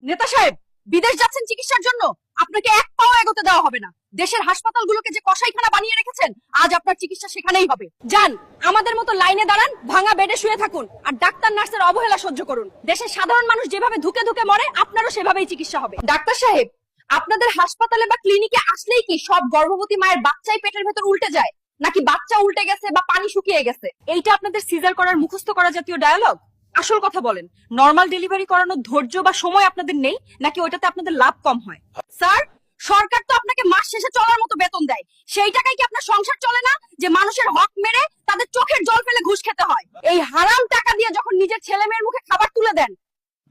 নেতা সাহেব, বিদেশ যাচ্ছেন চিকিৎসার জন্য, আপনাকে এক পাও এগোতে দেওয়া হবে না। দেশের হাসপাতালগুলোকে যে কসাইখানা বানিয়ে রেখেছেন, আজ আপনার চিকিৎসা সেখানেই হবে। যান, আমাদের মতো লাইনে দাঁড়ান, ভাঙা বেডে শুয়ে থাকুন, আর ডাক্তার নার্সের অবহেলা সহ্য করুন। দেশের সাধারণ মানুষ যেভাবে ধুকে ধুকে মরে, আপনারও সেভাবেই চিকিৎসা হবে। ডাক্তার সাহেব, আপনাদের হাসপাতালে বা ক্লিনিকে আসলেই কি সব গর্ভবতী মায়ের বাচ্চাই পেটের ভেতর উল্টে যায়, নাকি বাচ্চা উল্টে গেছে বা পানি শুকিয়ে গেছে? এইটা আপনাদের সিজার করার মুখস্থ করা জাতীয় ডায়ালগ? আসল কথা বলেন, নরমাল ডেলিভারি করানোর ধৈর্য বা সময় আপনাদের নেই, নাকি ওইটাতে আপনাদের লাভ কম হয়? স্যার, সরকার তো আপনাকে মাস শেষে চলার মতো বেতন দেয়, সেই টাকায় কি আপনার সংসার চলে না, যে মানুষের হক মেরে তাদের চোখের জল ফেলে ঘুষ খেতে হয়? এই হারাম টাকা দিয়ে যখন নিজের ছেলে মেয়ের মুখে খাবার তুলে দেন,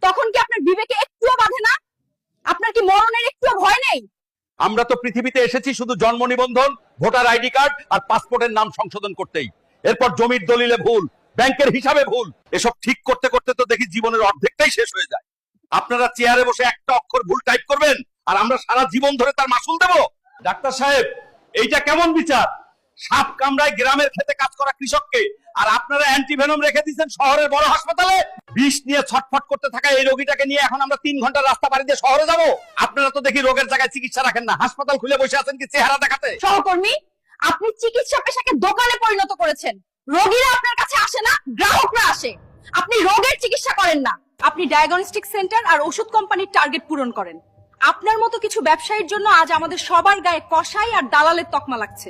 তখন কি আপনার বিবেকে একটুও বাধে না? আপনার কি মরণের একটুও ভয় নেই? আমরা তো পৃথিবীতে এসেছি শুধু জন্ম নিবন্ধন, ভোটার আইডি কার্ড আর পাসপোর্টের নাম সংশোধন করতেই। এরপর জমির দলিলে ভুল, ব্যাংকের হিসাবে ভুল, এসব ঠিক করতে করতে তো দেখি জীবনের অর্ধেকটাই শেষ হয়ে যায়। আপনারা চেয়ারে বসে একটা অক্ষর ভুল টাইপ করবেন, আর আমরা সারা জীবন ধরে তার মাসুল দেব? ডাক্তার সাহেব, এইটা কেমন বিচার? সাপ কামড়ায় গ্রামের খেতে কাজ করা কৃষককে, আর আপনারা অ্যান্টিভেনম রেখে দিয়েছেন শহরের বড় হাসপাতালে। বিষ নিয়ে ছটফট করতে থাকা এই রোগীটাকে নিয়ে এখন আমরা 3 ঘন্টা রাস্তা পাড়ি দিয়ে শহরে যাব? আপনারা তো দেখি রোগের জায়গায় চিকিৎসা রাখেন না, হাসপাতাল খুলে বসে আছেন কি চেহারা দেখাতে? সহকর্মী, আপনি চিকিৎসা পেশাকে দোকানে পরিণত করেছেন। রোগীরা আপনার কাছে আসে না, গ্রাহকরা আসে। আপনি রোগের চিকিৎসা করেন না, আপনি ডায়াগনস্টিক সেন্টার আর ওষুধ কোম্পানির টার্গেট পূরণ করেন। আপনার মতো কিছু ব্যবসায়ীর জন্য আজ আমাদের সবার গায়ে কসাই আর দালালের তকমা লাগছে।